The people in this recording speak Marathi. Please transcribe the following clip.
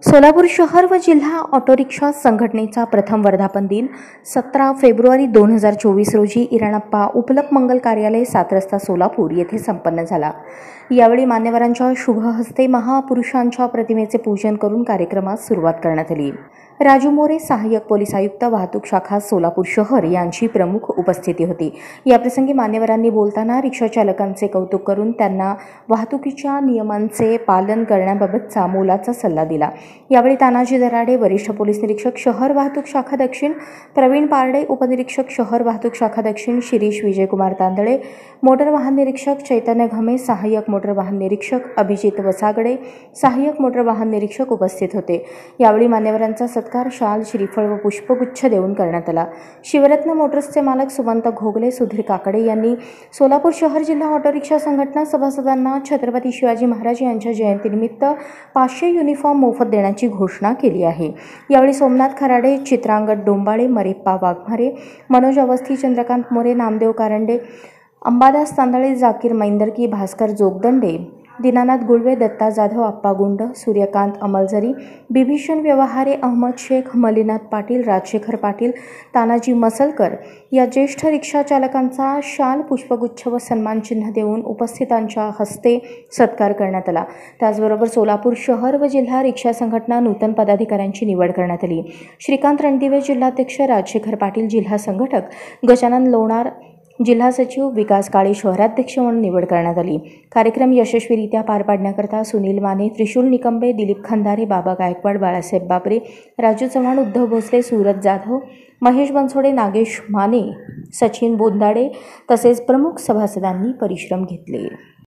सोलापूर शहर व जिल्हा ऑटो रिक्षा संघटनेचा प्रथम वर्धापन दिन 17 फेब्रुवारी 2024 रोजी इराणप्पा उपलक मंगल कार्यालय 7 रस्ता सोलापूर येथे संपन्न झाला। यावेळी मान्यवरांच्या शुभ हस्ते महापुरुषांच्या प्रतिमेचे पूजन करून कार्यक्रमास सुरुवात करण्यात आली। राजू मोरे सहाय्यक पोलीस आयुक्त वाहतूक शाखा सोलापूर शहर यांची प्रमुख उपस्थिती होती। याप्रसंगी मान्यवरांनी बोलताना रिक्षा चालकांचे कौतुक करून त्यांना वाहतुकीच्या नियमांचे पालन करण्याबाबतचा मोलाचा सल्ला दिला। यावेळी तानाजी दराडे वरिष्ठ पोलीस निरीक्षक शहर वाहतूक शाखा दक्षिण, प्रवीण पारडे उपनिरीक्षक शहर वाहतूक शाखा दक्षिण, शिरीष विजयकुमार तांदळे मोटर वाहन निरीक्षक, चैतन्य घमे सहाय्यक मोटर वाहन निरीक्षक, अभिजित वसागडे सहाय्यक मोटर वाहन निरीक्षक उपस्थित होते। यावेळी मान्यवरांचा सत्कार शाल, श्रीफळ व पुष्पगुच्छ देऊन करण्यात आला। शिवरत्न मोटर्सचे मालक सुमंत घोगले, सुधीर काकडे यांनी सोलापूर शहर जिल्हा ऑटो रिक्षा संघटना सभासदांना छत्रपती शिवाजी महाराज यांच्या जयंतीनिमित्त 500 युनिफॉर्म मोफत देण्याची घोषणा केली आहे। यावेळी सोमनाथ खराडे, चित्रांगद डोंबाळे, मरेप्पा वाघमारे, मनोज अवस्थी, चंद्रकांत मोरे, नामदेव कारंडे, अंबादास तांदळे, जाकीर मैंदरकी, भास्कर जोगदंडे, दीनानाथ गुळवे, दत्ता जाधव, आप्पा गुंड, सूर्यकांत अमलझरी, बिभीषण व्यवहारे, अहमद शेख, मलिनाथ पाटील, राजशेखर पाटील, तानाजी मसलकर या ज्येष्ठ रिक्षा चालकांचा शाल, पुष्पगुच्छ व सन्मानचिन्ह देऊन उपस्थितांच्या हस्ते सत्कार करण्यात आला। त्याचबरोबर सोलापूर शहर व जिल्हा रिक्षा संघटना नूतन पदाधिकाऱ्यांची निवड करण्यात आली। श्रीकांत रणदिवे जिल्हाध्यक्ष, राजशेखर पाटील जिल्हा संघटक, गजानन लोणार जिल्हा सचिव, विकास काळे शहराध्यक्ष म्हणून निवड करण्यात आली। कार्यक्रम यशस्वीरित्या पार पाडण्याकरता सुनील माने, त्रिशूल निकंबे, दिलीप खंदारे, बाबा गायकवाड, बाळासाहेब बाबरे, राजू चव्हाण, उद्धव भोसले, सूरज जाधव, महेश बनसोडे, नागेश माने, सचिन बोंदाडे तसेच प्रमुख सभासदांनी परिश्रम घेतले।